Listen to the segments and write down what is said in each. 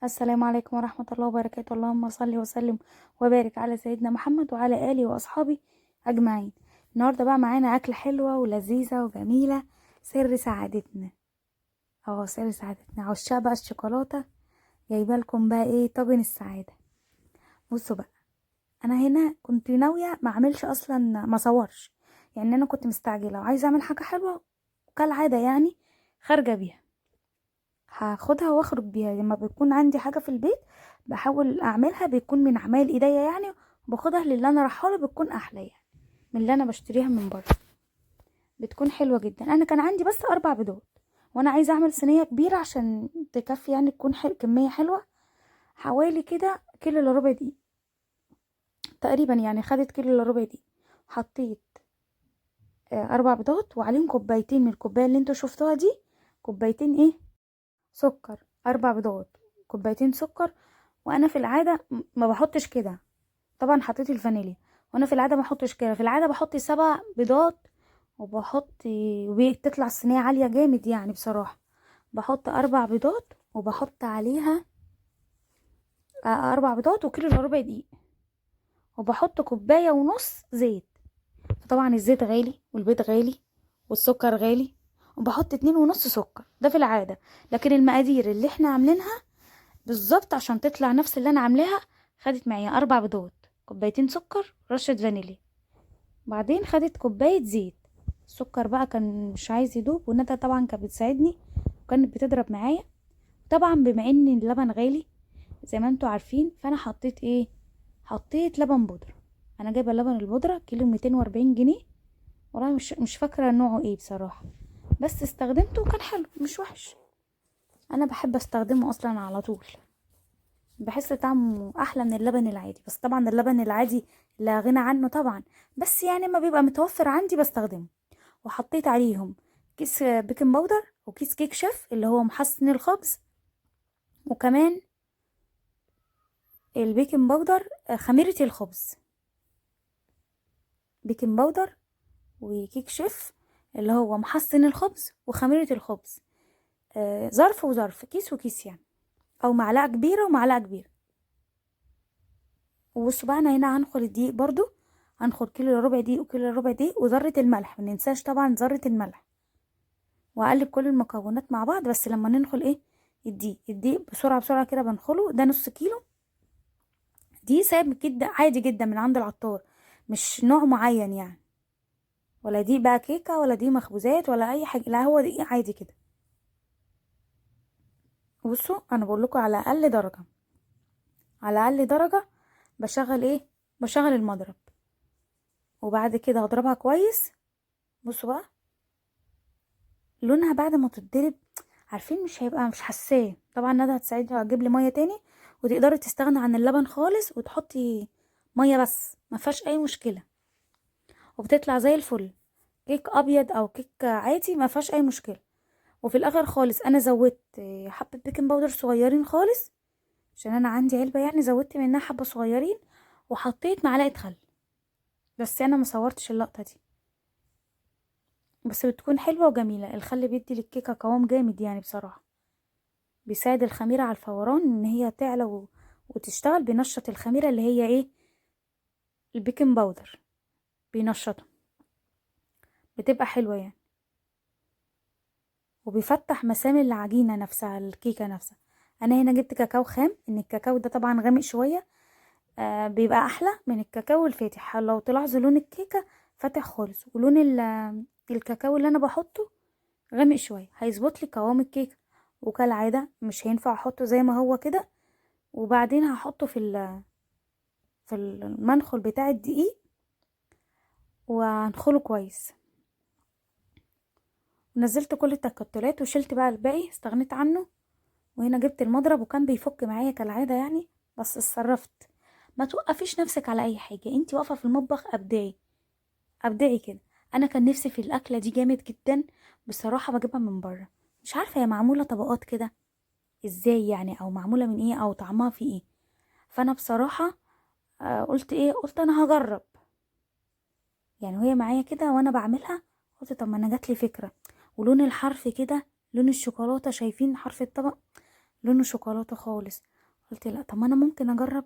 السلام عليكم ورحمة الله وبركاته. اللهم صل وسلم وبارك على سيدنا محمد وعلى آله وأصحابه أجمعين. النهاردة بقى معانا أكلة حلوة ولذيذة وجميلة. سر سعادتنا سر سعادتنا عشاق بقى الشوكولاتة. جايبه لكم بقى ايه طاجن السعادة. بصوا بقى، انا هنا كنت ناوية ما اعملش اصلا، ما اصورش، يعني انا كنت مستعجلة وعايزة اعمل حاجة حلوة كالعادة، يعني خارجة بيها. هاخدها واخرج بيها لما بيكون عندي حاجة في البيت، بحاول اعملها بيكون من اعمال ايديا يعني، باخدها للي انا رايحاله بتكون احلى يعني من اللي انا بشتريها من بره. بتكون حلوة جدا. انا كان عندي بس 4 بيضات، وانا عايزة اعمل صينية كبيرة عشان تكفي، يعني تكون كمية حلوة. حوالي كده كيلو الا ربع دقيق تقريبا، يعني خدت كيلو الا ربع دقيق. حطيت 4 بيضات وعليهم كوبايتين من الكوباية اللي انتوا شفتوها دي، كوبايتين ايه سكر. 4 بيضات، كوبايتين سكر. وانا في العاده ما بحطش كده، طبعا حطيت الفانيليا. وانا في العاده ما بحطش كده، في العاده بحط 7 بيضات وبحط، وبتطلع الصينيه عاليه جامد يعني بصراحه. بحط 4 بيضات وبحط عليها 4 بيضات وكيلو الا ربع دقيق، وبحط كوبايه ونص زيت. طبعا الزيت غالي والبيض غالي والسكر غالي، وبحط 2.5 سكر، ده في العاده. لكن المقادير اللي احنا عاملينها بالظبط عشان تطلع نفس اللي انا عاملاها، خدت معايا 4 بيضات، كوبايتين سكر، رشة فانيليا. بعدين خدت كوباية زيت. السكر بقى كان مش عايز يدوب، وندى طبعا كانت بتساعدني وكانت بتضرب معايا. طبعا بما ان اللبن غالي زي ما انتوا عارفين، فانا حطيت ايه، حطيت لبن بودرة. انا جايبه اللبن البودرة كيلو 240 جنيه. والله مش فاكره نوعه ايه بصراحه، بس استخدمته وكان حلو مش وحش. انا بحب استخدمه اصلا على طول، بحس طعمه احلى من اللبن العادي. بس طبعا اللبن العادي لا غنى عنه طبعا، بس يعني ما بيبقى متوفر عندي بستخدمه. وحطيت عليهم كيس بيكنج باودر وكيس كيك شيف اللي هو محسن الخبز، وكمان البيكنج باودر خميرة الخبز. بيكنج باودر وكيك شيف اللي هو محسن الخبز وخميرة الخبز. ظرف وظرف، كيس وكيس يعني، او معلقة كبيرة ومعلقة كبيرة. وبصوا بقى، انا هنا هنخل الدقيق برضو، هنخل كيلو الا ربع دقيق وكيلو الا ربع دقيق وذرة الملح، مننساش طبعا ذرة الملح. واقلب كل المكونات مع بعض. بس لما ننخل ايه الدقيق بسرعة بسرعة كده بنخله. ده نص كيلو دي سايب جدا عادي جدا من عند العطار، مش نوع معين يعني، ولا دي بقى كيكة ولا دي مخبوزات ولا اي حاجة، لا هو دقيق عادي كده. بصوا انا بقول لكم على اقل درجة، على اقل درجة بشغل ايه، بشغل المضرب. وبعد كده هضربها كويس. بصوا بقى لونها بعد ما تتضرب، عارفين مش هيبقى مش حساه. طبعا ندى هتساعدني وهتجيب لي ميه تاني، وتقدري تستغنى عن اللبن خالص وتحطي ميه بس، ما فيهاش اي مشكله، وبتطلع زي الفل. كيك ابيض او كيك عادي ما فيهاش اي مشكله. وفي الاخر خالص انا زودت حبه بيكنج باودر صغيرين خالص، عشان انا عندي علبه يعني زودت منها حبه صغيرين. وحطيت معلقه خل، بس انا ما صورتش اللقطه دي، بس بتكون حلوه وجميله. الخل بيدي للكيكه قوام جامد يعني بصراحه، بيساعد الخميرة على الفوران ان هي تعلى وتشتغل. بينشط الخميرة اللي هي ايه، البيكنج باودر، بينشطها، بتبقى حلوة يعني. وبيفتح مسام العجينة نفسها، الكيكة نفسها. انا هنا جبت كاكاو خام، ان الكاكاو ده طبعا غامق شوية، بيبقى احلى من الكاكاو الفاتح. لو تلاحظوا لون الكيكة فاتح خالص، ولون الكاكاو اللي انا بحطه غامق شوية، هيظبط لي قوام الكيكة. وكالعادة مش هينفع احطه زي ما هو كده، وبعدين هحطه في المنخل بتاع الدقيق وهنخله كويس. ونزلت كل التكتلات وشلت بقى الباقي، استغنيت عنه. وهنا جبت المضرب وكان بيفك معايا كالعادة يعني، بس اتصرفت. ما توقفيش نفسك على اي حاجة، انتي واقفة في المطبخ ابدعي، ابدعي كده. انا كان نفسي في الاكلة دي جامد جدا بصراحة، بجيبها من بره. مش عارفة هي معمولة طبقات كده ازاي يعني، او معمولة من ايه، او طعمها في ايه. فانا بصراحة قلت ايه، قلت انا هجرب يعني. وهي معايا كده وانا بعملها، قلت طب ما انا جاتلي فكرة. ولون الحرف كده، لون الشوكولاتة، شايفين حرف الطبق لونه شوكولاتة خالص. قلت لا، طب ما انا ممكن اجرب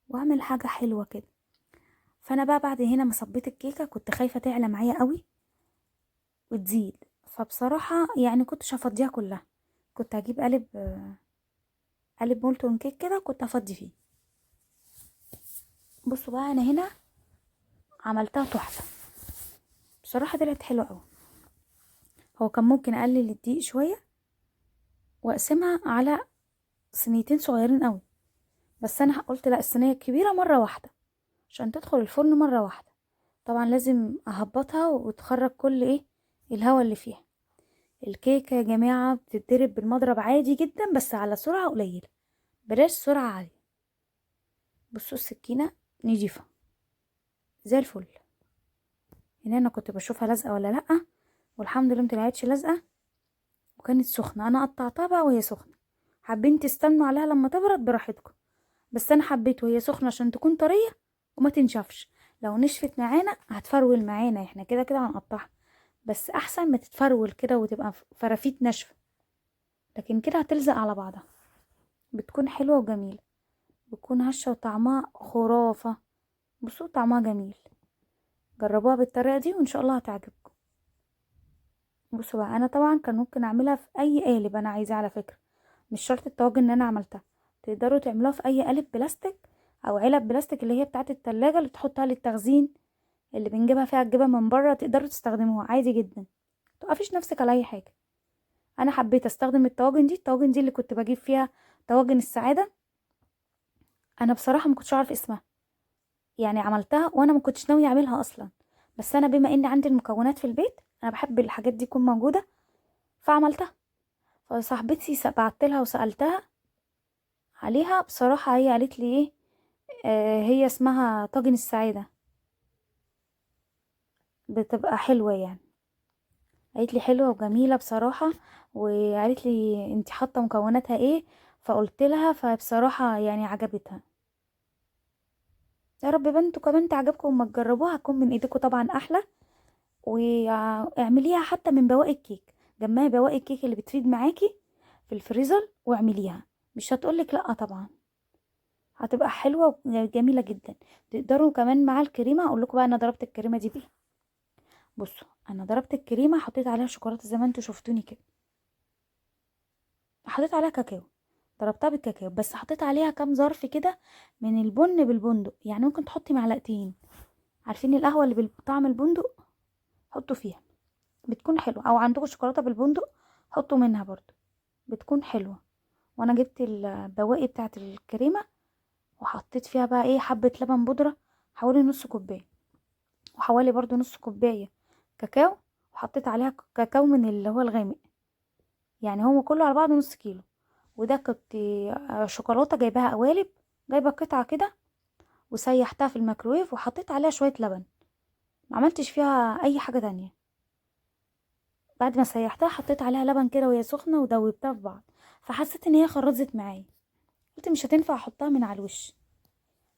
واعمل حاجه حلوه كده. فانا بقى بعد هنا ما صبيت الكيكه كنت خايفه تعلى معايا قوي وتزيد، فبصراحه يعني كنتش هفضيها كلها، كنت هجيب قالب مولتون كيك كده كنت هفضي فيه. بصوا بقى انا هنا عملتها تحفه بصراحه، طلعت حلوه قوي. هو كان ممكن اقلل الدقيق شويه واقسمها على صينيتين صغيرين قوي، بس انا قلت لا، الصينيه الكبيره مره واحده عشان تدخل الفرن مره واحده. طبعا لازم اهبطها وتخرج كل الهواء اللي فيها. الكيكه يا جماعه بتتضرب بالمضرب عادي جدا بس على سرعه قليله، بلاش سرعه عاليه. بصوا السكينه نضيفه زي الفل. هنا انا كنت بشوفها لازقه ولا لا، والحمد لله مطلعتش لازقه وكانت سخنه. انا قطعتها بقى وهي سخنه، حابين تستنوا عليها لما تبرد براحتكم، بس انا حبيت وهي سخنه عشان تكون طريه وما تنشفش. لو نشفت معانا هتفرول معانا، احنا كده كده هنقطعها، بس احسن ما تتفرول كده وتبقى فرافيت ناشفه، لكن كده هتلزق على بعضها. بتكون حلوه وجميله، بتكون هشه وطعمها خرافه. بصوا طعمها جميل، جربوها بالطريقه دي وان شاء الله هتعجبكم. بصوا بقى انا طبعا كان ممكن اعملها في اي قالب انا عايزاه على فكره، مش شرط الطواجن اللي انا عملتها، تقدروا تعملوها في اي قالب بلاستيك او علب بلاستيك اللي هي بتاعه التلاجة اللي تحطها للتخزين، اللي بنجيبها فيها الجبن من بره، تقدروا تستخدموها عادي جدا، متوقفيش نفسك على اي حاجه. انا حبيت استخدم الطواجن دي اللي كنت بجيب فيها طواجن السعاده. انا بصراحه ما كنتش اعرف اسمها، يعني عملتها وانا ما كنتش ناويه اعملها اصلا، بس انا بما ان عندي المكونات في البيت انا بحب الحاجات دي تكون موجوده فعملتها. فصاحبتي بعت لها وسالتها عليها، بصراحه هي قالت لي هي اسمها طاجن السعاده، بتبقى حلوه يعني. قالت لي حلوه وجميله بصراحه، وقالت لي انت حاطه مكوناتها ايه، فقلت لها، فبصراحه يعني عجبتها. يا رب بقى انتوا كمان تعجبكم وما تجربوها، هتكون من ايديكم طبعا احلى. واعمليها حتى من بواقي الكيك، جمعي بواقي الكيك اللي بتفيد معاكي في الفريزر واعمليها، مش هتقولك لا طبعا، هتبقى حلوه وجميله جدا. تقدروا كمان مع الكريمه، اقول لكم بقى انا ضربت الكريمه دي بايه. بصوا انا ضربت الكريمه حطيت عليها شوكولاته زي ما انتوا شفتوني كده، حطيت عليها كاكاو، ضربتها بالكاكاو بس حطيت عليها كام ظرف كده من البن بالبندق، يعني ممكن تحطي معلقتين، عارفين القهوه اللي بطعم البندق، حطوا فيها بتكون حلوه، او عندكم شوكولاته بالبندق حطوا منها برضو بتكون حلوه. وانا جبت البواقي بتاعه الكريمه وحطيت فيها بقى حبه لبن بودره حوالي نص كوبايه، وحوالي برضو نص كوبايه كاكاو، وحطيت عليها كاكاو من اللي هو الغامق، يعني هو كله على بعضه نص كيلو. وده كنت شوكولاته جايباها قوالب، جايبه قطعه كده وسيحتها في الميكرويف وحطيت عليها شويه لبن، ما عملتش فيها اي حاجه تانية. بعد ما سيحتها حطيت عليها لبن كده وهي سخنه ودوبتها في بعض، فحسيت ان هي خرزت معايا، قلت مش هتنفع احطها من على الوش.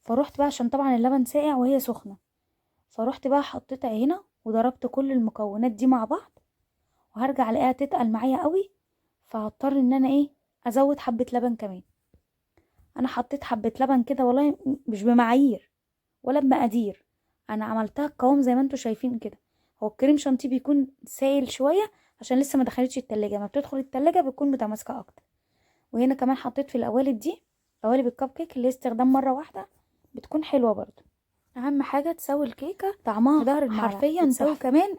فروحت بقى عشان طبعا اللبن ساقع وهي سخنه، فروحت بقى حطيتها هنا وضربت كل المكونات دي مع بعض، وهرجع الاقيها تتقل معايا قوي، فهضطر ان انا ازود حبه لبن كمان. انا حطيت حبه لبن كده والله مش بمعايير ولا بمقادير، انا عملتها القوام زي ما انتوا شايفين كده. هو الكريم شانتيه بيكون سائل شويه عشان لسه ما دخلتش التلاجة، ما بتدخل التلاجة بتكون متماسكه اكتر. وهنا كمان حطيت في القوالب دي قوالب الكب كيك اللي هي استخدام مره واحده، بتكون حلوه برضو. اهم حاجه تسوي الكيكه طعمها بظهر المعلقه، حرفيا تسوي كمان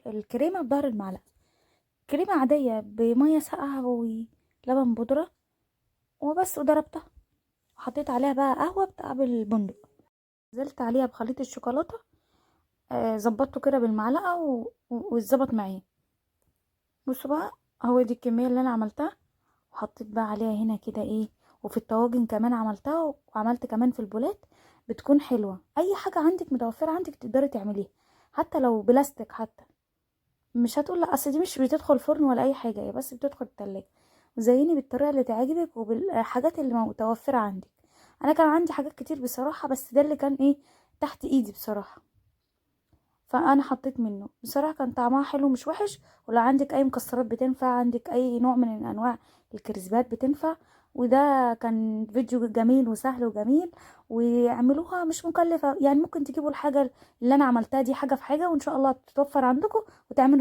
الكريمه بظهر المعلقه، كريمه عاديه بميه ساقعه ولبن بودره وبس، وضربتها وحطيت عليها بقى قهوه بتاع بالبندق، نزلت عليها بخليط الشوكولاته، ظبطته كده بالمعلقه واتظبط معايا. بصوا بقى هو دي الكميه اللي انا عملتها، وحطيت بقى عليها هنا كده وفي الطواجن كمان عملتها، وعملت كمان في البولات، بتكون حلوه. اي حاجه عندك متوفره عندك تقدري تعمليها، حتى لو بلاستيك حتى، مش هتقول لا اصل دي مش بتدخل فرن ولا اي حاجه، هي بس بتدخل التلاجة. وزيني بالطريقه اللي تعجبك وبالحاجات اللي متوفره عندك. انا كان عندي حاجات كتير بصراحه، بس ده اللي كان تحت ايدي بصراحه، فانا حطيت منه بصراحه، كان طعمها حلو مش وحش. ولو عندك اي مكسرات بتنفع، عندك اي نوع من انواع الكريسبات بتنفع، وده كان فيديو جميل وسهل وجميل، واعملوها مش مكلفة، يعني ممكن تجيبوا الحاجة اللي انا عملتها دي حاجة في حاجة، وان شاء الله تتوفر عندكم وتعملوا